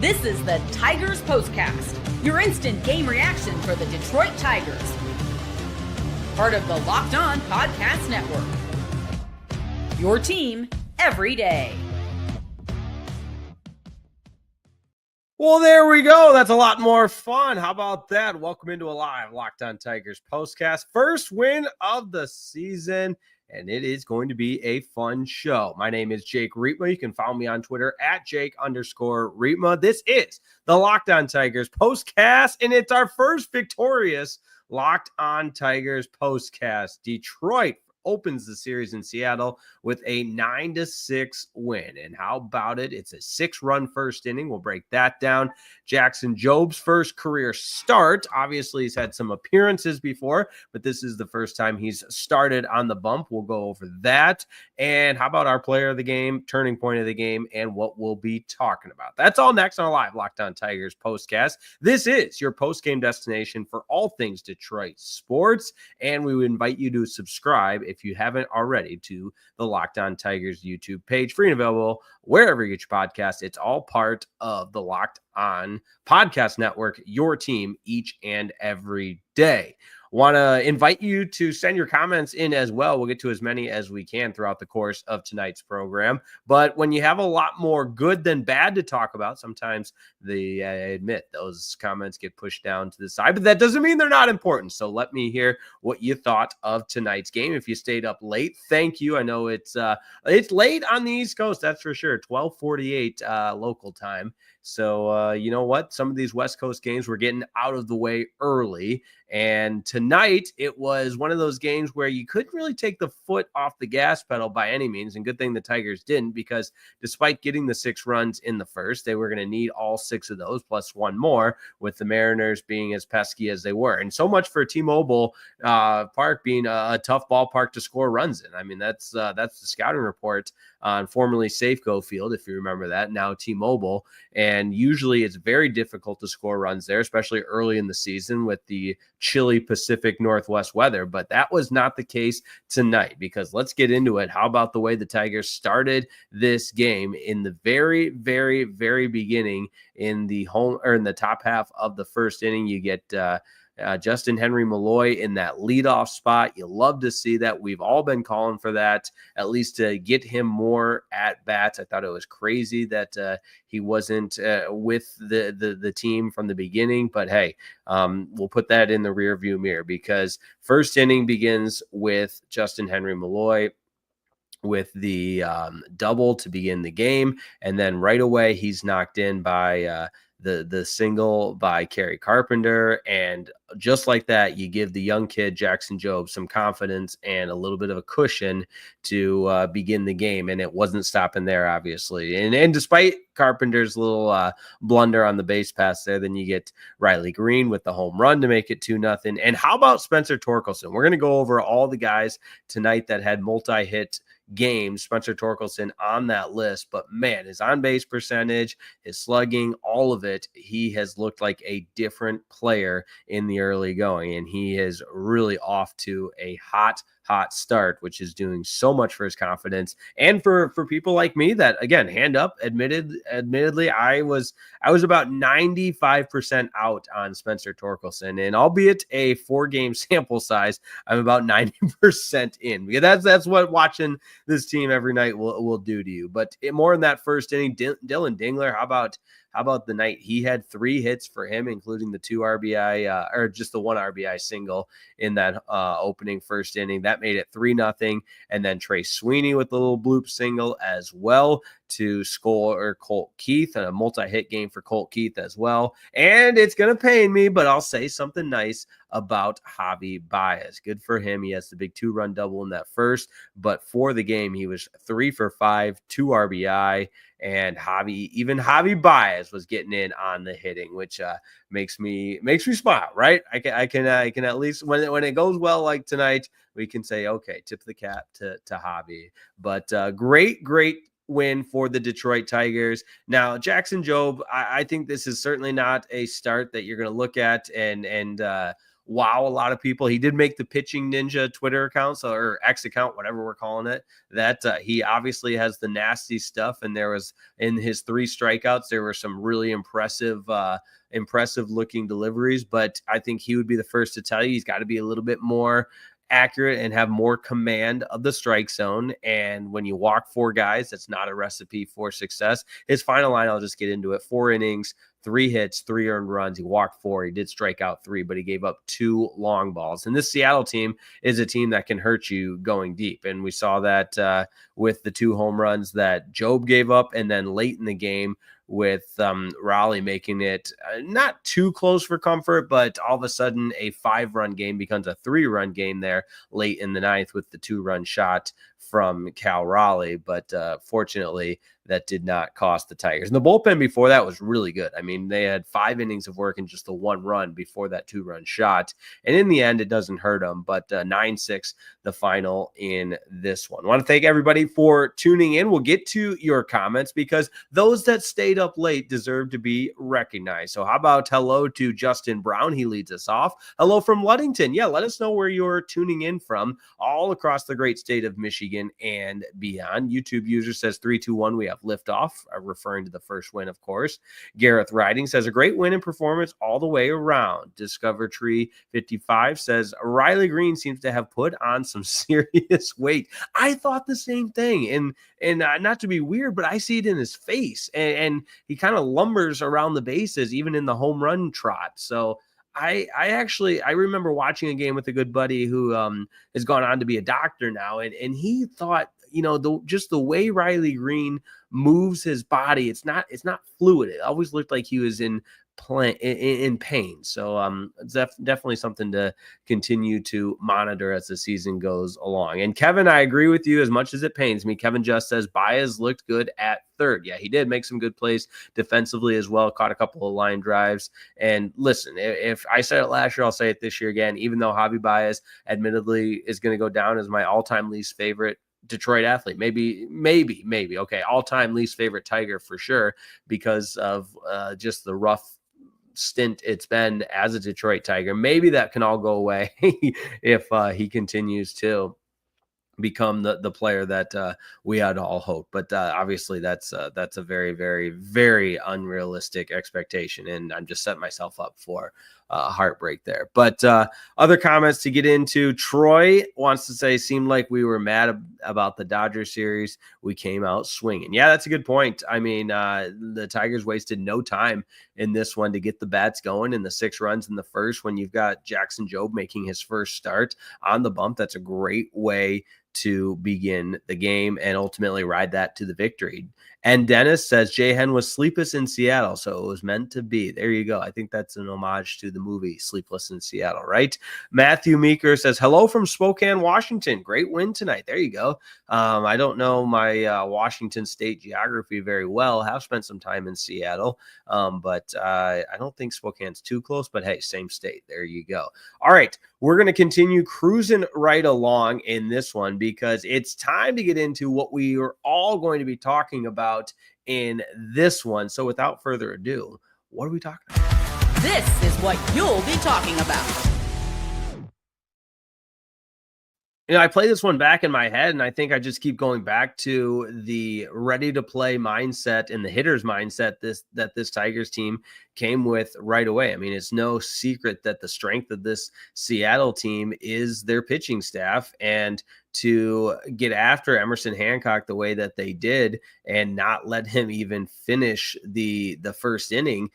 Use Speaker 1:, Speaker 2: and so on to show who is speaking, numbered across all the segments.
Speaker 1: This is the Tigers POSTCAST, your instant game reaction for the Detroit Tigers. Part of the Locked On Podcast Network. Your team every day.
Speaker 2: Well, there we go. That's a lot more fun. How about that? Welcome into a live Locked On Tigers POSTCAST. First win of the season, and it is going to be a fun show. My name is Jake Riepma. You can follow me on Twitter at Jake_Riepma. This is the Locked On Tigers POSTCAST, and it's our first victorious Locked On Tigers POSTCAST. Detroit opens the series in Seattle with a 9-6 win. And how about it? It's a 6-run first inning. We'll break that down. Jackson Jobe's first career start. Obviously, he's had some appearances before, but this is the first time he's started on the bump. We'll go over that. And how about our player of the game, turning point of the game, and what we'll be talking about? That's all next on a live Locked On Tigers POSTCAST. This is your post-game destination for all things Detroit sports, and we would invite you to subscribe if you haven't already to the Locked On Tigers YouTube page, free and available wherever you get your podcast. It's all part of the Locked On Podcast Network, your team each and every day. Want to invite you to send your comments in as well. We'll get to as many as we can throughout the course of tonight's program. But when you have a lot more good than bad to talk about, sometimes I admit those comments get pushed down to the side, but that doesn't mean they're not important. So let me hear what you thought of tonight's game. If you stayed up late, thank you. I know it's late on the East Coast, that's for sure. 12:48 local time. So you know what? Some of these West Coast games were getting out of the way early. And tonight, it was one of those games where you couldn't really take the foot off the gas pedal by any means. And good thing the Tigers didn't, because despite getting the 6 runs in the first, they were going to need all 6 of those plus one more, with the Mariners being as pesky as they were. And so much for T-Mobile Park being a tough ballpark to score runs in. I mean, that's the scouting report on formerly Safeco Field, if you remember that, now T-Mobile. And usually it's very difficult to score runs there, especially early in the season with the chilly Pacific Northwest weather. But that was not the case tonight, because let's get into it. How about the way the Tigers started this game in the very, very, very beginning in the top half of the first inning? You get Justyn Henry-Malloy in that leadoff spot. You love to see that. We've all been calling for that, at least to get him more at bats. I thought it was crazy that he wasn't with the team from the beginning, but hey, we'll put that in the rearview mirror, because first inning begins with Justyn Henry-Malloy with the double to begin the game, and then right away he's knocked in by the single by Kerry Carpenter. And just like that, you give the young kid Jackson Jobe some confidence and a little bit of a cushion to begin the game. And it wasn't stopping there, obviously. And despite Carpenter's little blunder on the base pass there, then you get Riley Greene with the home run to make it 2-0. And how about Spencer Torkelson? We're going to go over all the guys tonight that had multi-hit games. Spencer Torkelson on that list, but man, his on-base percentage, his slugging, all of it, he has looked like a different player in the early going, and he is really off to a hot start, which is doing so much for his confidence. And for people like me that, again, hand up, admittedly, I was about 95% out on Spencer Torkelson, and albeit a 4-game sample size, I'm about 90% in, because that's what watching this team every night will do to you. But more in that first inning, Dillon Dingler, how about the night? He had 3 hits for him, including the 2 RBI, or just the 1 RBI single in that opening first inning. That made it 3-0. And then Tre Sweeney with the little bloop single as well to score Colt Keith, and a multi-hit game for Colt Keith as well. And it's going to pain me, but I'll say something nice about Javy Baez. Good for him. He has the big 2-run double in that first, but for the game, he was 3 for 5, 2 RBI, and Javy Baez was getting in on the hitting, which makes me smile, right? I can at least, when it goes well like tonight, we can say, okay, tip the cap to Javy. But great win for the Detroit Tigers. Now, Jackson Jobe, I think this is certainly not a start that you're going to look at and wow a lot of people. He did make the Pitching Ninja Twitter account, or X account, whatever we're calling it, that he obviously has the nasty stuff. And there was, in his 3 strikeouts, there were some really impressive looking deliveries. But I think he would be the first to tell you he's got to be a little bit more accurate and have more command of the strike zone. And when you walk 4 guys, that's not a recipe for success. His final line, I'll just get into it: 4 innings, 3 hits, 3 earned runs. He walked 4. He did strike out 3, but he gave up 2 long balls. And this Seattle team is a team that can hurt you going deep. And we saw that with the 2 home runs that Jobe gave up, and then late in the game with Riley making it not too close for comfort, but all of a sudden a 5-run game becomes a 3-run game there late in the 9th with the 2-run shot from Cal Raleigh. But fortunately, that did not cost the Tigers. And the bullpen before that was really good. I mean, they had 5 innings of work and just the 1 run before that 2-run shot. And in the end, it doesn't hurt them. But 9-6, the final in this one. I want to thank everybody for tuning in. We'll get to your comments because those that stayed up late deserve to be recognized. So how about hello to Justin Brown? He leads us off. Hello from Ludington. Yeah, let us know where you're tuning in from all across the great state of Michigan and beyond. YouTube user says 3-2-1. We have liftoff, referring to the first win, of course. Gareth Riding says a great win and performance all the way around. Discover Tree 55 says Riley Greene seems to have put on some serious weight. I thought the same thing, and not to be weird, but I see it in his face, and he kind of lumbers around the bases even in the home run trot. So I remember watching a game with a good buddy who has gone on to be a doctor now, and he thought, just the way Riley Greene moves his body, it's not fluid. It always looked like he was in pain. So it's definitely something to continue to monitor as the season goes along. And Kevin, I agree with you as much as it pains me. Kevin just says Baez looked good at third. Yeah, he did make some good plays defensively as well, caught a couple of line drives. And listen, if I said it last year, I'll say it this year again, even though Javy Baez admittedly is going to go down as my all-time least favorite Detroit athlete, maybe, okay, all-time least favorite Tiger for sure, because of just the rough stint it's been as a Detroit Tiger. Maybe that can all go away if he continues to become the player that we had all hoped. But obviously that's a very, very, very unrealistic expectation, and I'm just setting myself up for heartbreak there. But other comments to get into. Troy wants to say, seemed like we were mad about the Dodgers series. We came out swinging. Yeah, that's a good point. I mean, the Tigers wasted no time in this one to get the bats going, in the 6 runs in the first when you've got Jackson Jobe making his first start on the bump. That's a great way to begin the game and ultimately ride that to the victory. And Dennis says Jay Hen was sleepless in Seattle, so it was meant to be. There you go. I think that's an homage to the movie Sleepless in Seattle, right? Matthew Meeker says, hello from Spokane, Washington. Great win tonight. There you go. I don't know my Washington state geography very well. Have spent some time in Seattle, but I don't think Spokane's too close, but hey, same state. There you go. All right. We're going to continue cruising right along in this one because it's time to get into what we are all going to be talking about in this one. So without further ado, what are we talking about?
Speaker 1: This is what you'll be talking about.
Speaker 2: I play this one back in my head, and I think I just keep going back to the ready-to-play mindset and the hitter's mindset that this Tigers team came with right away. I mean, it's no secret that the strength of this Seattle team is their pitching staff, and to get after Emerson Hancock the way that they did and not let him even finish the first inning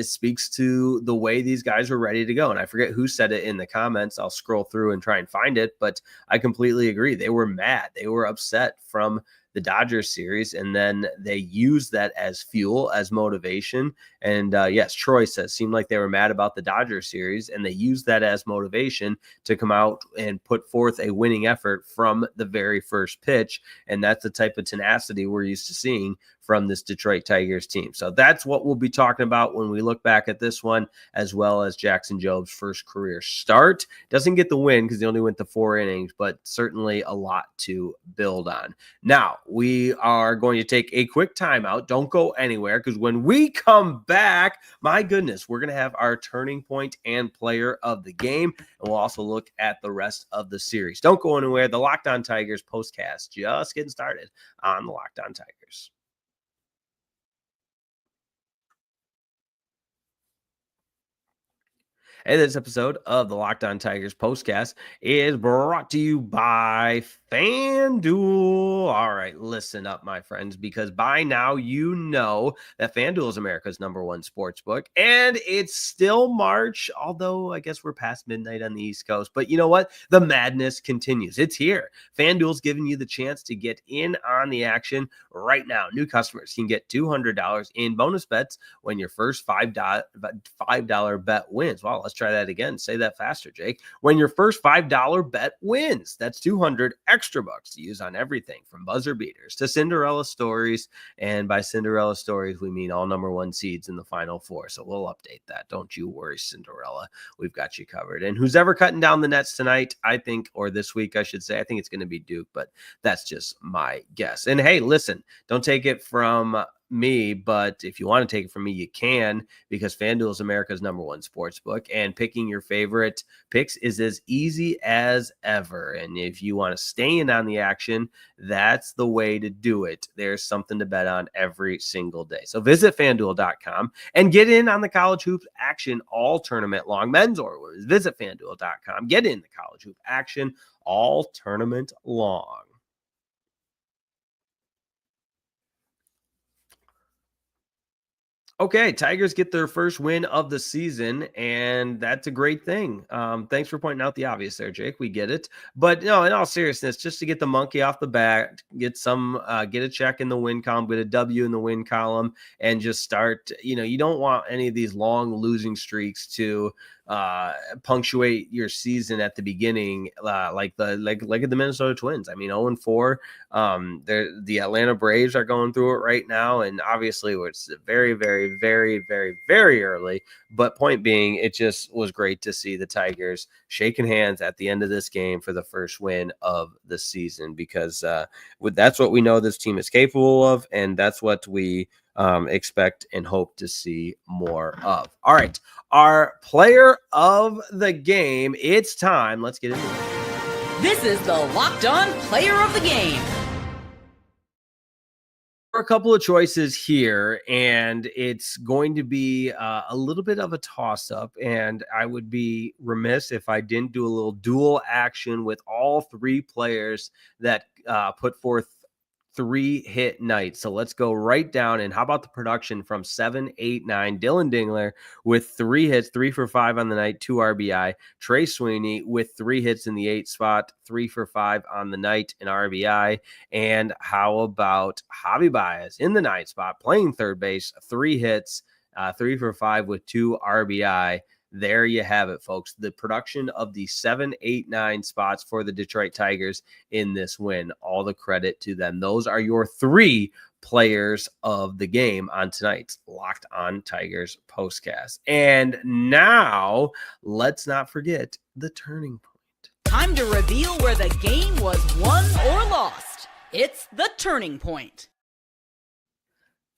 Speaker 2: speaks to the way these guys were ready to go. And I forget who said it in the comments. I'll scroll through and try and find it, but I completely agree. They were mad. They were upset from the Dodgers series, and then they used that as fuel, as motivation. And yes, Troy says, seemed like they were mad about the Dodgers series, and they used that as motivation to come out and put forth a winning effort from the very first pitch. And that's the type of tenacity we're used to seeing from this Detroit Tigers team. So that's what we'll be talking about when we look back at this one, as well as Jackson Jobe's first career start. Doesn't get the win because he only went the 4 innings, but certainly a lot to build on. Now, we are going to take a quick timeout. Don't go anywhere, because when we come back, my goodness, we're going to have our turning point and player of the game. And we'll also look at the rest of the series. Don't go anywhere. The Locked On Tigers postcast just getting started on the Locked On Tigers. Hey, this episode of the Locked On Tigers postcast is brought to you by FanDuel. All right, listen up, my friends, because by now you know that FanDuel is America's #1 sports book, and it's still March, although I guess we're past midnight on the East Coast. But you know what? The madness continues. It's here. FanDuel's giving you the chance to get in on the action right now. New customers can get $200 in bonus bets when your first $5 bet wins. Wow, let's try that again. Say that faster, Jake. When your first $5 bet wins, that's 200 extra bucks to use on everything from buzzer beaters to Cinderella stories. And by Cinderella stories, we mean all #1 seeds in the Final Four. So we'll update that. Don't you worry, Cinderella. We've got you covered. And who's ever cutting down the nets tonight, I think, or this week, I should say, I think it's going to be Duke, but that's just my guess. And hey, listen, don't take it from me, but if you want to take it from me, you can, because FanDuel is America's #1 sports book, and picking your favorite picks is as easy as ever. And if you want to stay in on the action, that's the way to do it. There's something to bet on every single day. So visit FanDuel.com and get in on the college hoops action all tournament long, men's or women's. Visit FanDuel.com, get in the college hoop action all tournament long. Okay, Tigers get their first win of the season, and that's a great thing. Thanks for pointing out the obvious there, Jake. We get it. But no, in all seriousness, just to get the monkey off the back, get a check in the win column, get a W in the win column, and just start, you don't want any of these long losing streaks to punctuate your season at the beginning, like at the Minnesota Twins. I mean, 0-4. The Atlanta Braves are going through it right now, and obviously it's very, very, very, very, very early. But point being, it just was great to see the Tigers shaking hands at the end of this game for the first win of the season, because that's what we know this team is capable of, and that's what we expect and hope to see more of. All right, our player of the game. It's time. Let's get into it.
Speaker 1: This is the Locked On Player of the Game.
Speaker 2: A couple of choices here, and it's going to be a little bit of a toss-up, and I would be remiss if I didn't do a little dual action with all three players that put forth 3-hit nights. So let's go right down. And how about the production from 7, 8, 9? Dillon Dingler with 3 hits, 3 for 5 on the night, 2 RBI. Tre Sweeney with 3 hits in the 8 spot, 3 for 5 on the night, an RBI. And how about Javy Baez in the 9 spot, playing third base, 3 hits, 3 for 5 with 2 RBI. There you have it, folks. The production of the 7, 8, 9 spots for the Detroit Tigers in this win. All the credit to them. Those are your 3 players of the game on tonight's Locked On Tigers postcast. And now, let's not forget the turning point.
Speaker 1: Time to reveal where the game was won or lost. It's the turning point.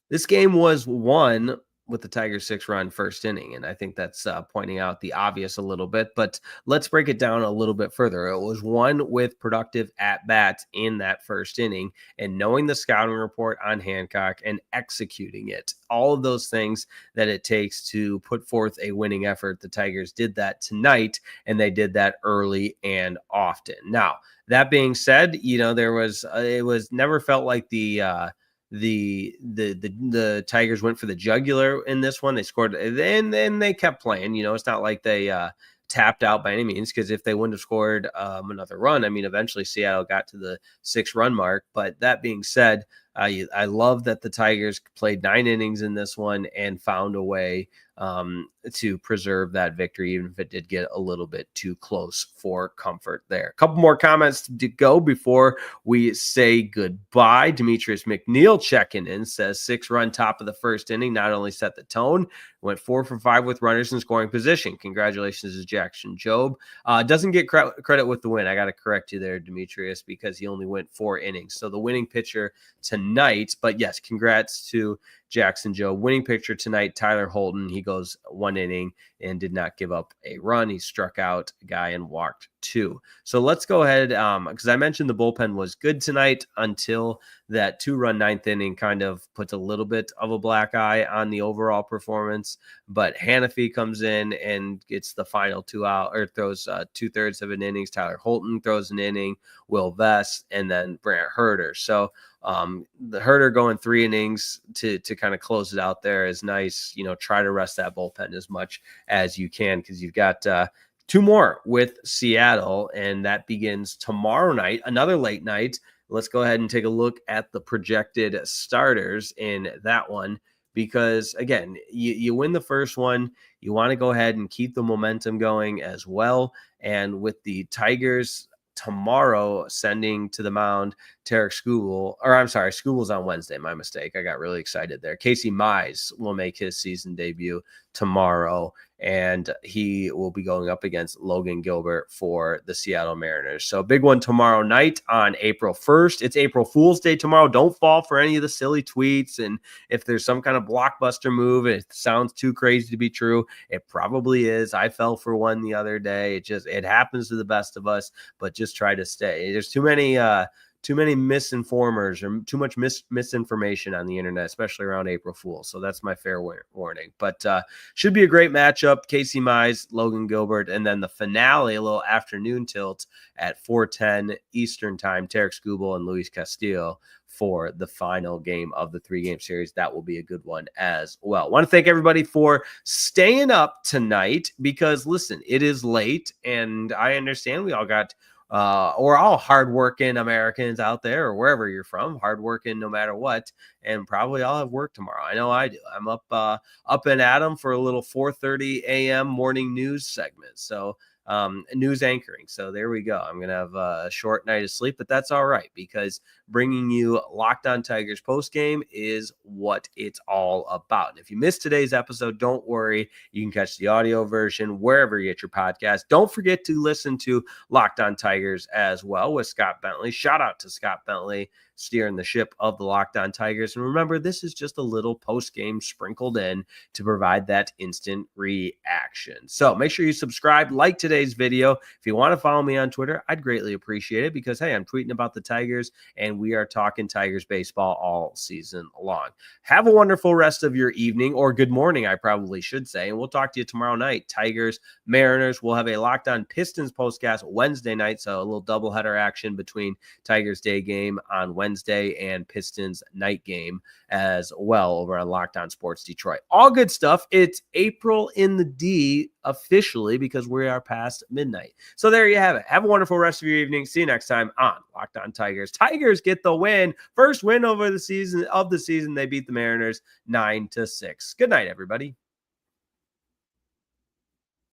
Speaker 2: This game was won with the Tigers' 6-run first inning. And I think that's pointing out the obvious a little bit, but let's break it down a little bit further. It was won with productive at-bats in that first inning, and knowing the scouting report on Hancock and executing it. All of those things that it takes to put forth a winning effort. The Tigers did that tonight, and they did that early and often. Now, that being said, it was never felt like the Tigers went for the jugular in this one. They scored, and then they kept playing. It's not like they tapped out by any means, because if they wouldn't have scored another run, eventually Seattle got to the 6-run mark. But that being said, I love that the Tigers played 9 innings in this one and found a way to preserve that victory, even if it did get a little bit too close for comfort there. A couple more comments to go before we say goodbye. Demetrius McNeil checking in, says 6-run top of the first inning not only set the tone, went 4 for 5 with runners in scoring position. Congratulations to Jackson Jobe. Doesn't get credit with the win. I got to correct you there, Demetrius, because he only went 4 innings. So the winning pitcher tonight, but yes, congrats to Jackson Jobe. Winning pitcher tonight, Tyler Holton. He goes 1 inning and did not give up a run. He struck out a guy and walked 2. So let's go ahead, because I mentioned the bullpen was good tonight until that 2-run 9th inning kind of puts a little bit of a black eye on the overall performance. But Hanafy comes in and gets the final 2 out, or throws 2/3 of an innings. Tyler Holton throws an inning, Will Vest, and then Brant Herter. So the Herter going 3 innings to kind of close it out there is nice. Try to rest that bullpen as much as you can, because you've got 2 more with Seattle, and that begins tomorrow night, another late night. Let's go ahead and take a look at the projected starters in that one, because again, you win the first one, you want to go ahead and keep the momentum going as well. And with the Tigers tomorrow sending to the mound Tarik Skubal, or I'm sorry, Skubal's on Wednesday. My mistake. I got really excited there. Casey Mize will make his season debut tomorrow, and he will be going up against Logan Gilbert for the Seattle Mariners. So big one tomorrow night on April 1st. It's April Fool's Day tomorrow. Don't fall for any of the silly tweets. And if there's some kind of blockbuster move, it sounds too crazy to be true. It probably is. I fell for one the other day. It happens to the best of us, but just try to stay. There's too many misinformers or too much misinformation on the internet, especially around April Fool's. So that's my fair warning. But should be a great matchup. Casey Mize, Logan Gilbert, and then the finale, a little afternoon tilt at 4:10 Eastern time, Tarik Skubal and Luis Castillo for the final game of the 3-game series. That will be a good one as well. I want to thank everybody for staying up tonight, because listen, it is late, and I understand we all got or all hardworking Americans out there, or wherever you're from, hardworking no matter what, and probably all have work tomorrow. I know I do. I'm up and at 'em for a little 4:30 a.m. morning news segment. So news anchoring. So there we go. I'm going to have a short night of sleep, but that's all right, because bringing you Locked On Tigers postgame is what it's all about. And if you missed today's episode, don't worry. You can catch the audio version wherever you get your podcast. Don't forget to listen to Locked On Tigers as well with Scott Bentley. Shout out to Scott Bentley, steering the ship of the Locked On Tigers. And remember, this is just a little post-game sprinkled in to provide that instant reaction. So make sure you subscribe, like today's video. If you want to follow me on Twitter, I'd greatly appreciate it, because, hey, I'm tweeting about the Tigers, and we are talking Tigers baseball all season long. Have a wonderful rest of your evening, or good morning, I probably should say, and we'll talk to you tomorrow night. Tigers, Mariners. We'll have a Locked On Pistons postcast Wednesday night, so a little doubleheader action between Tigers day game on Wednesday and Pistons night game as well over on Locked On Sports Detroit. All good stuff. It's April in the D officially, because we are past midnight. So there you have it. Have a wonderful rest of your evening. See you next time on Locked On Tigers. Tigers get the win. First win over the season. They beat the Mariners 9-6. Good night, everybody.